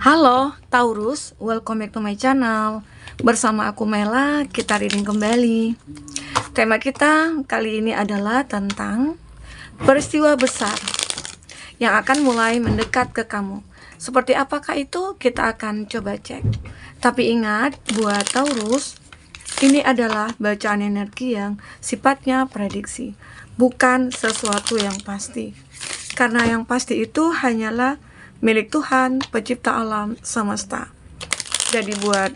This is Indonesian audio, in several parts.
Halo Taurus, welcome back to my channel. Bersama aku Mela, kita reading kembali. Tema kita kali ini adalah tentang peristiwa besar yang akan mulai mendekat ke kamu. Seperti apakah itu? Kita akan coba cek. Tapi ingat, buat Taurus, ini adalah bacaan energi yang sifatnya prediksi, bukan sesuatu yang pasti. Karena yang pasti itu hanyalah milik Tuhan, pencipta alam semesta. Jadi buat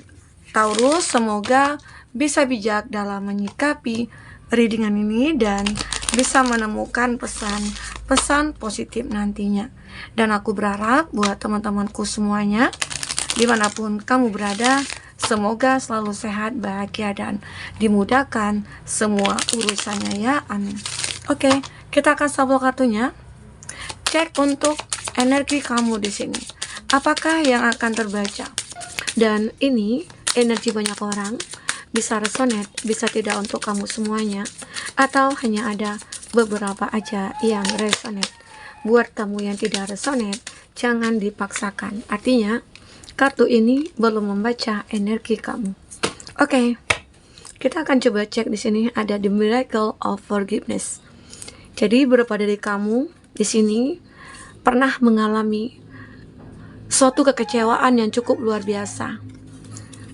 Taurus, semoga bisa bijak dalam menyikapi readingan ini dan bisa menemukan pesan-pesan positif nantinya. Dan aku berharap buat teman-temanku semuanya, dimanapun kamu berada, semoga selalu sehat, bahagia, dan dimudahkan semua urusannya ya, amin. Oke, kita akan shuffle kartunya. Cek untuk energi kamu di sini. Apakah yang akan terbaca? Dan ini energi banyak orang, bisa resonate, bisa tidak untuk kamu semuanya, atau hanya ada beberapa aja yang resonate. Buat kamu yang tidak resonate, jangan dipaksakan. Artinya, kartu ini belum membaca energi kamu. Oke, kita akan coba cek di sini ada the miracle of forgiveness. Jadi berapa dari kamu di sini pernah mengalami suatu kekecewaan yang cukup luar biasa?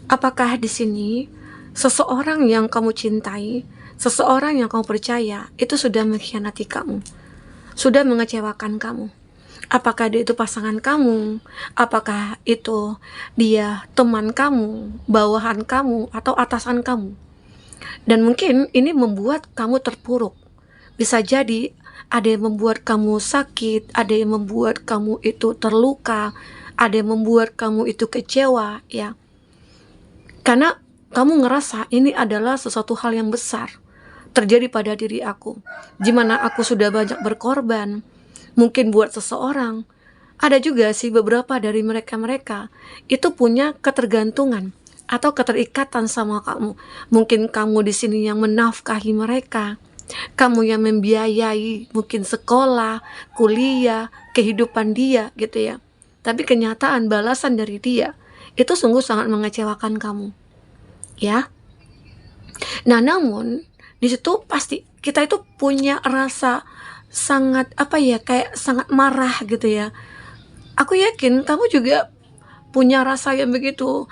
Apakah di sini seseorang yang kamu cintai, seseorang yang kamu percaya itu sudah mengkhianati kamu, sudah mengecewakan kamu? Apakah dia itu pasangan kamu? Apakah itu dia teman kamu, bawahan kamu, atau atasan kamu? Dan mungkin ini membuat kamu terpuruk. Bisa jadi ada yang membuat kamu sakit, ada yang membuat kamu itu terluka, ada yang membuat kamu itu kecewa, ya. Karena kamu ngerasa ini adalah sesuatu hal yang besar terjadi pada diri aku, di mana aku sudah banyak berkorban, mungkin buat seseorang. Ada juga sih beberapa dari mereka itu punya ketergantungan atau keterikatan sama kamu. Mungkin kamu di sini yang menafkahi mereka, kamu yang membiayai mungkin sekolah, kuliah, kehidupan dia gitu ya. Tapi kenyataan balasan dari dia itu sungguh sangat mengecewakan kamu. Ya. Nah, namun di situ pasti kita itu punya rasa sangat kayak sangat marah gitu ya. Aku yakin kamu juga punya rasa yang begitu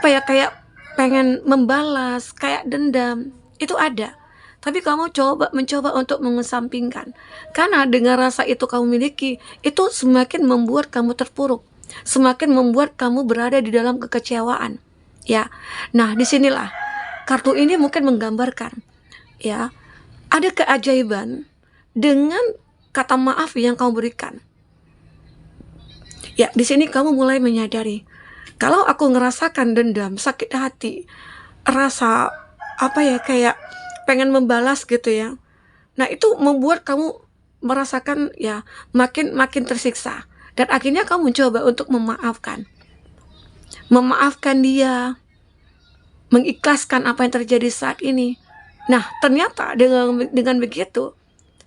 kayak pengen membalas, kayak dendam. Itu ada. Tapi kamu mencoba untuk mengesampingkan. Karena dengan rasa itu kamu miliki, itu semakin membuat kamu terpuruk, semakin membuat kamu berada di dalam kekecewaan. Ya. Nah, disinilah kartu ini mungkin menggambarkan, ya, ada keajaiban dengan kata maaf yang kamu berikan. Ya, di sini kamu mulai menyadari, kalau aku ngerasakan dendam, sakit hati, rasa kayak pengen membalas gitu ya. Nah, itu membuat kamu merasakan ya makin tersiksa, dan akhirnya kamu mencoba untuk memaafkan dia, mengikhlaskan apa yang terjadi saat ini. Nah, ternyata dengan begitu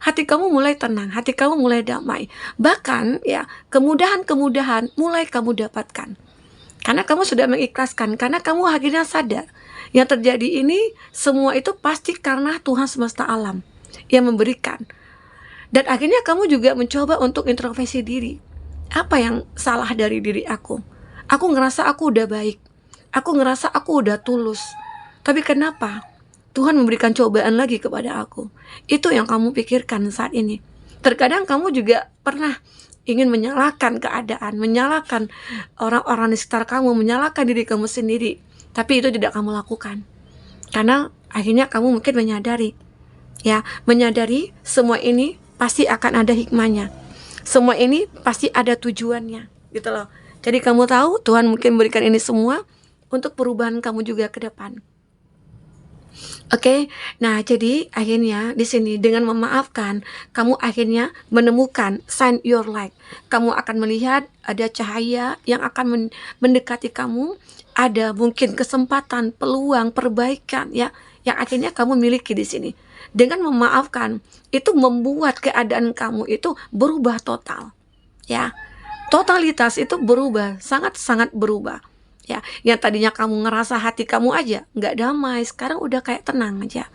hati kamu mulai tenang, hati kamu mulai damai. Bahkan ya kemudahan mulai kamu dapatkan. Karena kamu sudah mengikhlaskan, karena kamu akhirnya sadar yang terjadi ini semua itu pasti karena Tuhan semesta alam yang memberikan. Dan akhirnya kamu juga mencoba untuk introspeksi diri. Apa yang salah dari diri aku? Aku ngerasa aku udah baik, aku ngerasa aku udah tulus, tapi kenapa Tuhan memberikan cobaan lagi kepada aku? Itu yang kamu pikirkan saat ini. Terkadang kamu juga pernah ingin menyalahkan keadaan, menyalahkan orang-orang di sekitar kamu, menyalahkan diri kamu sendiri. Tapi itu tidak kamu lakukan. Karena akhirnya kamu mungkin menyadari semua ini pasti akan ada hikmahnya. Semua ini pasti ada tujuannya, gitu loh. Jadi kamu tahu Tuhan mungkin berikan ini semua untuk perubahan kamu juga ke depan. Oke, nah jadi akhirnya di sini dengan memaafkan, kamu akhirnya menemukan sign your light. Kamu akan melihat ada cahaya yang akan mendekati kamu, ada mungkin kesempatan, peluang, perbaikan ya, yang akhirnya kamu miliki di sini. Dengan memaafkan, itu membuat keadaan kamu itu berubah total. Ya, totalitas itu berubah, sangat-sangat berubah. Ya, yang tadinya kamu ngerasa hati kamu aja nggak damai, sekarang udah kayak tenang aja.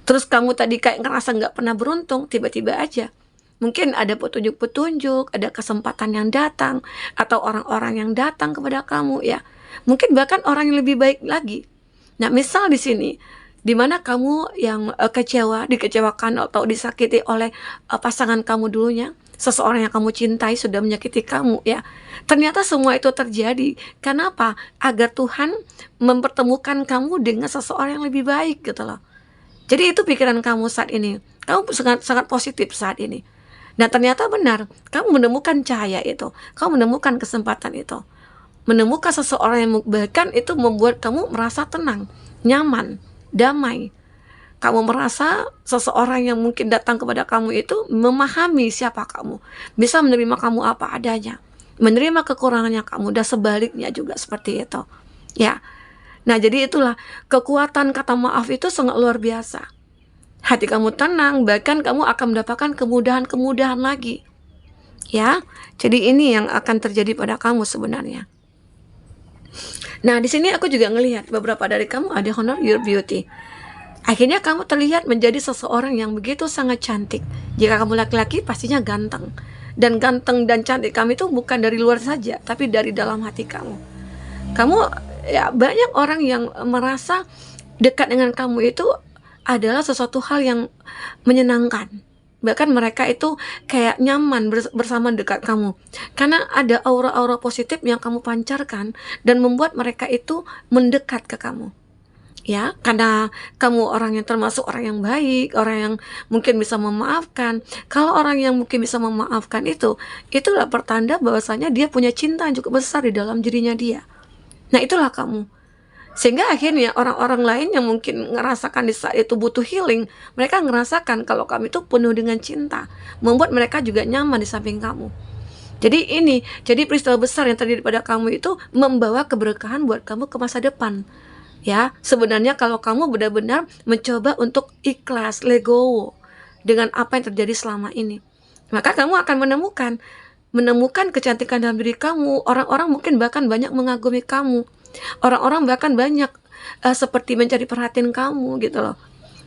Terus kamu tadi kayak ngerasa nggak pernah beruntung, tiba-tiba aja mungkin ada petunjuk-petunjuk, ada kesempatan yang datang, atau orang-orang yang datang kepada kamu ya. Mungkin bahkan orang yang lebih baik lagi. Nah, misal di sini, di mana kamu yang dikecewakan atau disakiti oleh pasangan kamu dulunya, seseorang yang kamu cintai sudah menyakiti kamu ya. Ternyata semua itu terjadi. Kenapa? Agar Tuhan mempertemukan kamu dengan seseorang yang lebih baik gitu loh. Jadi itu pikiran kamu saat ini. Kamu sangat positif saat ini. Nah, ternyata benar, kamu menemukan cahaya itu. Kamu menemukan kesempatan itu. Menemukan seseorang yang bahkan itu membuat kamu merasa tenang, nyaman, damai. Kamu merasa seseorang yang mungkin datang kepada kamu itu memahami siapa kamu, bisa menerima kamu apa adanya, menerima kekurangannya kamu, dan sebaliknya juga seperti itu. Ya. Nah, jadi itulah kekuatan kata maaf itu sangat luar biasa. Hati kamu tenang, bahkan kamu akan mendapatkan kemudahan-kemudahan lagi. Ya. Jadi ini yang akan terjadi pada kamu sebenarnya. Nah, di sini aku juga ngelihat beberapa dari kamu ada honor your beauty. Akhirnya kamu terlihat menjadi seseorang yang begitu sangat cantik. Jika kamu laki-laki, pastinya ganteng. Dan ganteng dan cantik kamu itu bukan dari luar saja, tapi dari dalam hati kamu. Kamu, ya, banyak orang yang merasa dekat dengan kamu itu adalah sesuatu hal yang menyenangkan. Bahkan mereka itu kayak nyaman bersama dekat kamu. Karena ada aura-aura positif yang kamu pancarkan dan membuat mereka itu mendekat ke kamu. Ya, karena kamu orang yang termasuk orang yang baik, orang yang mungkin bisa memaafkan. Kalau orang yang mungkin bisa memaafkan itulah pertanda bahwasanya dia punya cinta yang cukup besar di dalam dirinya dia. Nah, itulah kamu. Sehingga akhirnya orang-orang lain yang mungkin ngerasakan di saat itu butuh healing, mereka ngerasakan kalau kamu itu penuh dengan cinta, membuat mereka juga nyaman di samping kamu. Jadi peristiwa besar yang terjadi pada kamu itu membawa keberkahan buat kamu ke masa depan. Ya, sebenarnya kalau kamu benar-benar mencoba untuk ikhlas, let go dengan apa yang terjadi selama ini, maka kamu akan menemukan kecantikan dalam diri kamu. Orang-orang mungkin bahkan banyak mengagumi kamu. Orang-orang bahkan banyak seperti mencari perhatian kamu gitu loh.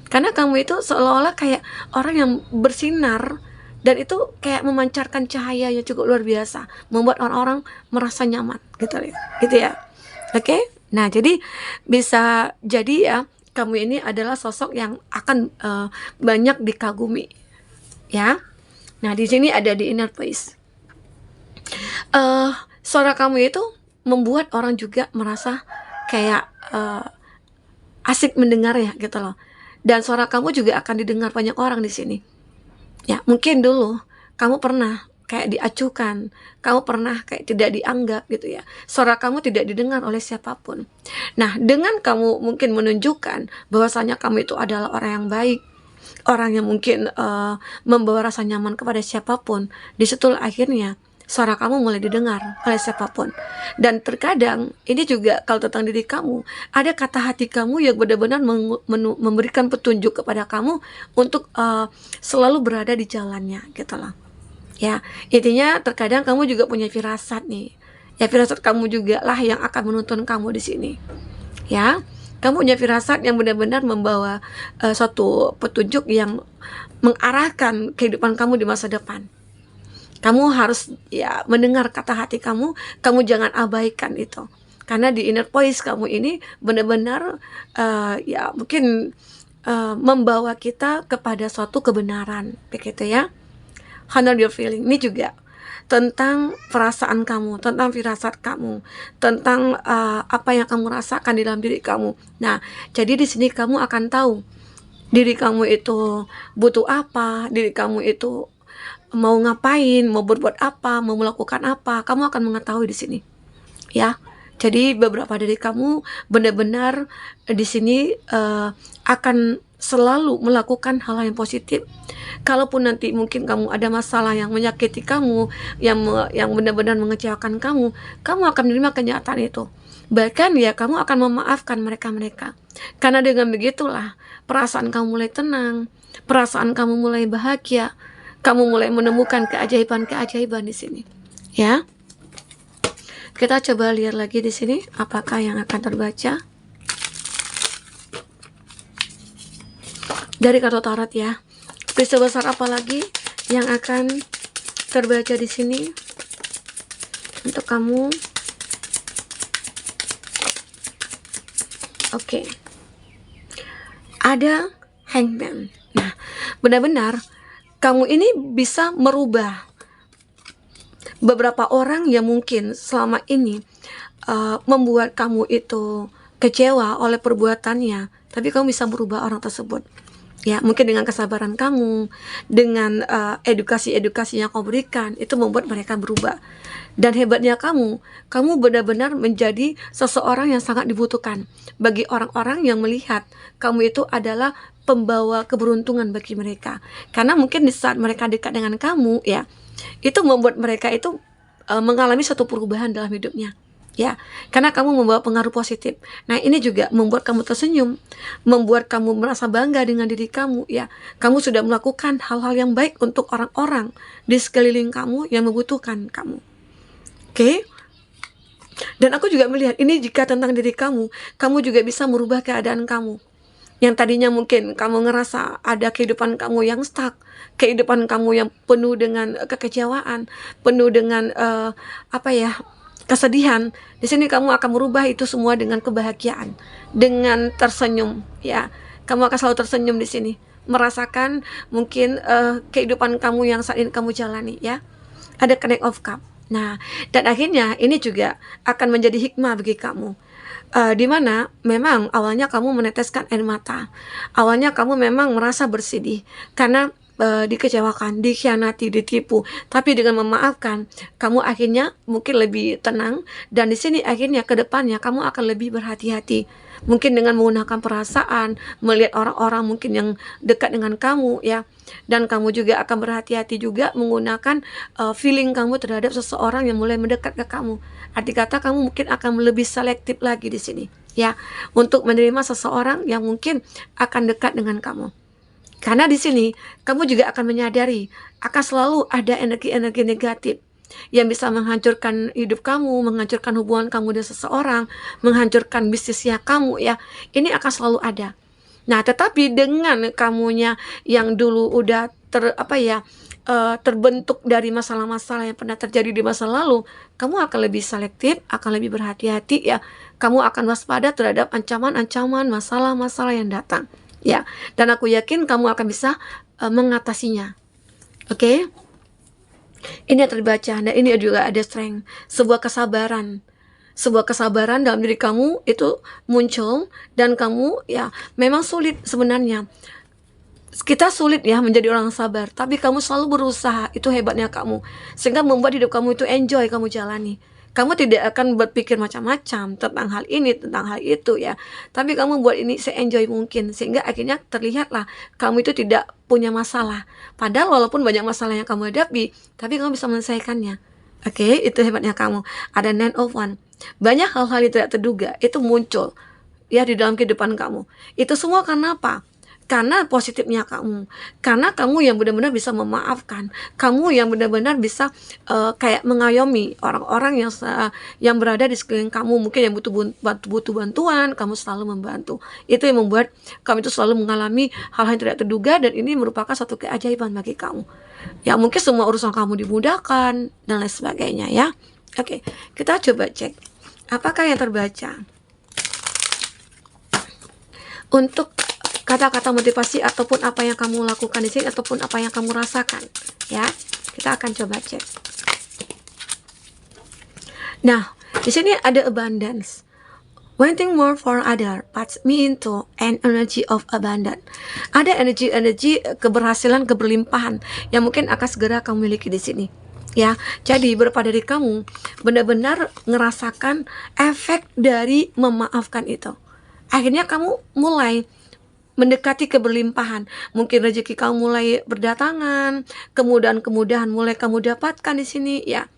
Karena kamu itu seolah-olah kayak orang yang bersinar, dan itu kayak memancarkan cahaya yang cukup luar biasa, membuat orang-orang merasa nyaman gitu ya. Oke? Nah, jadi bisa jadi ya, kamu ini adalah sosok yang akan banyak dikagumi, ya. Nah, di sini ada di inner place. Suara kamu itu membuat orang juga merasa kayak asik mendengar ya gitu loh. Dan suara kamu juga akan didengar banyak orang di sini. Ya, mungkin dulu kamu pernah kayak diacuhkan, kamu pernah kayak tidak dianggap gitu ya. Suara kamu tidak didengar oleh siapapun. Nah, dengan kamu mungkin menunjukkan bahwasanya kamu itu adalah orang yang baik, orang yang mungkin membawa rasa nyaman kepada siapapun, disitulah akhirnya suara kamu mulai didengar oleh siapapun. Dan terkadang ini juga kalau tentang diri kamu, ada kata hati kamu yang benar-benar memberikan petunjuk kepada kamu untuk selalu berada di jalannya gitu loh. Ya, intinya terkadang kamu juga punya firasat nih. Ya, firasat kamu juga lah yang akan menuntun kamu di sini. Ya, kamu punya firasat yang benar-benar membawa suatu petunjuk yang mengarahkan kehidupan kamu di masa depan. Kamu harus ya mendengar kata hati kamu jangan abaikan itu. Karena di inner voice kamu ini benar-benar ya mungkin membawa kita kepada suatu kebenaran, begitu ya. Honor your feeling ini juga tentang perasaan kamu, tentang firasat kamu, tentang apa yang kamu rasakan di dalam diri kamu. Nah, jadi di sini kamu akan tahu diri kamu itu butuh apa, diri kamu itu mau ngapain, mau berbuat apa, mau melakukan apa, kamu akan mengetahui di sini. Ya. Jadi beberapa dari kamu benar-benar di sini akan selalu melakukan hal yang positif. Kalaupun nanti mungkin kamu ada masalah yang menyakiti kamu, yang benar-benar mengecewakan kamu akan menerima kenyataan itu. Bahkan ya kamu akan memaafkan mereka. Karena dengan begitulah perasaan kamu mulai tenang, perasaan kamu mulai bahagia, kamu mulai menemukan keajaiban-keajaiban di sini. ya. Kita coba lihat lagi di sini apakah yang akan terbaca dari kartu tarot ya. Peristiwa besar apa lagi yang akan terbaca di sini untuk kamu? Oke. Ada Hangman. Nah, benar-benar kamu ini bisa merubah beberapa orang yang mungkin selama ini membuat kamu itu kecewa oleh perbuatannya, tapi kamu bisa merubah orang tersebut. Ya, mungkin dengan kesabaran kamu, dengan edukasi-edukasi yang kamu berikan, itu membuat mereka berubah. Dan hebatnya kamu benar-benar menjadi seseorang yang sangat dibutuhkan bagi orang-orang yang melihat kamu itu adalah pembawa keberuntungan bagi mereka. Karena mungkin di saat mereka dekat dengan kamu, ya, itu membuat mereka itu mengalami suatu perubahan dalam hidupnya. Ya, karena kamu membawa pengaruh positif. Nah, ini juga membuat kamu tersenyum, membuat kamu merasa bangga dengan diri kamu. Ya, kamu sudah melakukan hal-hal yang baik untuk orang-orang di sekeliling kamu yang membutuhkan kamu. Oke? Dan aku juga melihat ini jika tentang diri kamu juga bisa merubah keadaan kamu. Yang tadinya mungkin kamu ngerasa ada kehidupan kamu yang stuck, kehidupan kamu yang penuh dengan kekecewaan, penuh dengan kesedihan. Di sini kamu akan merubah itu semua dengan kebahagiaan, dengan tersenyum, ya. Kamu akan selalu tersenyum di sini, merasakan mungkin kehidupan kamu yang saat ini kamu jalani, ya. Ada Knight of Cup. Nah, dan akhirnya ini juga akan menjadi hikmah bagi kamu. Di mana memang awalnya kamu meneteskan air mata, awalnya kamu memang merasa bersedih karena dikecewakan, dikhianati, ditipu, tapi dengan memaafkan, kamu akhirnya mungkin lebih tenang, dan di sini akhirnya ke depannya kamu akan lebih berhati-hati, mungkin dengan menggunakan perasaan, melihat orang-orang mungkin yang dekat dengan kamu, ya, dan kamu juga akan berhati-hati juga menggunakan feeling kamu terhadap seseorang yang mulai mendekat ke kamu. Arti kata kamu mungkin akan lebih selektif lagi di sini, ya, untuk menerima seseorang yang mungkin akan dekat dengan kamu. Karena di sini kamu juga akan menyadari akan selalu ada energi-energi negatif yang bisa menghancurkan hidup kamu, menghancurkan hubungan kamu dengan seseorang, menghancurkan bisnisnya kamu, ya. Ini akan selalu ada. Nah, tetapi dengan kamunya yang dulu udah terbentuk dari masalah-masalah yang pernah terjadi di masa lalu, kamu akan lebih selektif, akan lebih berhati-hati, ya. Kamu akan waspada terhadap ancaman-ancaman, masalah-masalah yang datang. Ya, dan aku yakin kamu akan bisa mengatasinya. Oke? Ini yang terbaca, dan ini juga ada strength, sebuah kesabaran. Sebuah kesabaran dalam diri kamu itu muncul, dan kamu ya memang sulit sebenarnya. Kita sulit ya menjadi orang sabar, tapi kamu selalu berusaha, itu hebatnya kamu. Sehingga membuat hidup kamu itu enjoy kamu jalani. Kamu tidak akan berpikir macam-macam tentang hal ini, tentang hal itu, ya. Tapi kamu buat ini se-enjoy mungkin, sehingga akhirnya terlihatlah kamu itu tidak punya masalah. Padahal walaupun banyak masalah yang kamu hadapi, tapi kamu bisa menyelesaikannya. Oke, itu hebatnya kamu. Ada Nine of Wands. Banyak hal-hal yang tidak terduga itu muncul ya di dalam kehidupan kamu. Itu semua karena apa? Karena positifnya kamu, karena kamu yang benar-benar bisa memaafkan, kamu yang benar-benar bisa kayak mengayomi orang-orang yang berada di sekeliling kamu, mungkin yang butuh bantuan, kamu selalu membantu. Itu yang membuat kamu itu selalu mengalami hal-hal yang tidak terduga, dan ini merupakan satu keajaiban bagi kamu. Ya, mungkin semua urusan kamu dimudahkan dan lain sebagainya, ya. Oke, kita coba cek apakah yang terbaca untuk kata-kata motivasi ataupun apa yang kamu lakukan di sini ataupun apa yang kamu rasakan, ya. Kita akan coba cek. Nah, di sini ada abundance. Wanting more for other puts me into an energy of abundance. Ada energi keberhasilan, keberlimpahan yang mungkin akan segera kamu miliki di sini. Ya, jadi beberapa dari kamu benar-benar ngerasakan efek dari memaafkan itu. Akhirnya kamu mulai mendekati keberlimpahan. Mungkin rezeki kamu mulai berdatangan, kemudahan-kemudahan mulai kamu dapatkan di sini, ya.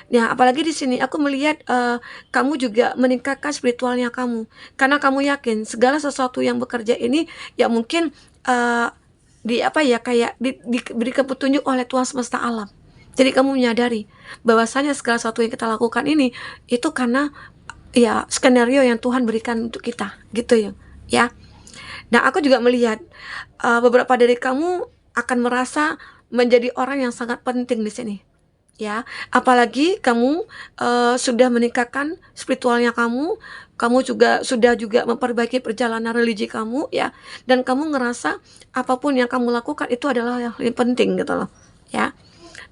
Nah, apalagi di sini aku melihat kamu juga meningkatkan spiritualnya kamu, karena kamu yakin segala sesuatu yang bekerja ini ya mungkin diberi petunjuk oleh Tuhan semesta alam. Jadi kamu menyadari bahwasanya segala sesuatu yang kita lakukan ini itu karena ya skenario yang Tuhan berikan untuk kita, gitu ya. Ya. Nah, aku juga melihat beberapa dari kamu akan merasa menjadi orang yang sangat penting di sini. Ya, apalagi kamu sudah meningkatkan spiritualnya kamu juga sudah memperbaiki perjalanan religi kamu ya, dan kamu ngerasa apapun yang kamu lakukan itu adalah yang lebih penting gitu loh, ya.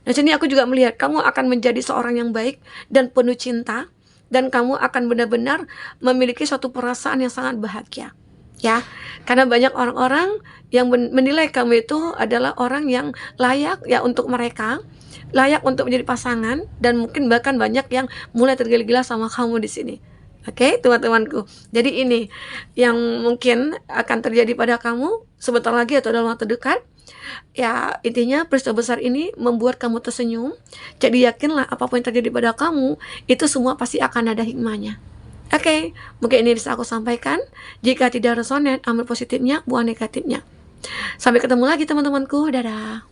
Nah, sini aku juga melihat kamu akan menjadi seorang yang baik dan penuh cinta, dan kamu akan benar-benar memiliki suatu perasaan yang sangat bahagia. Ya, karena banyak orang-orang yang menilai kamu itu adalah orang yang layak ya untuk mereka, layak untuk menjadi pasangan, dan mungkin bahkan banyak yang mulai tergila-gila sama kamu di sini. Oke, teman-temanku. Jadi ini yang mungkin akan terjadi pada kamu sebentar lagi atau dalam waktu dekat. Ya, intinya peristiwa besar ini membuat kamu tersenyum. Jadi yakinlah apapun yang terjadi pada kamu, itu semua pasti akan ada hikmahnya. Oke, mungkin ini bisa aku sampaikan. Jika tidak resonate, ambil positifnya, buang negatifnya. Sampai ketemu lagi teman-temanku. Dadah.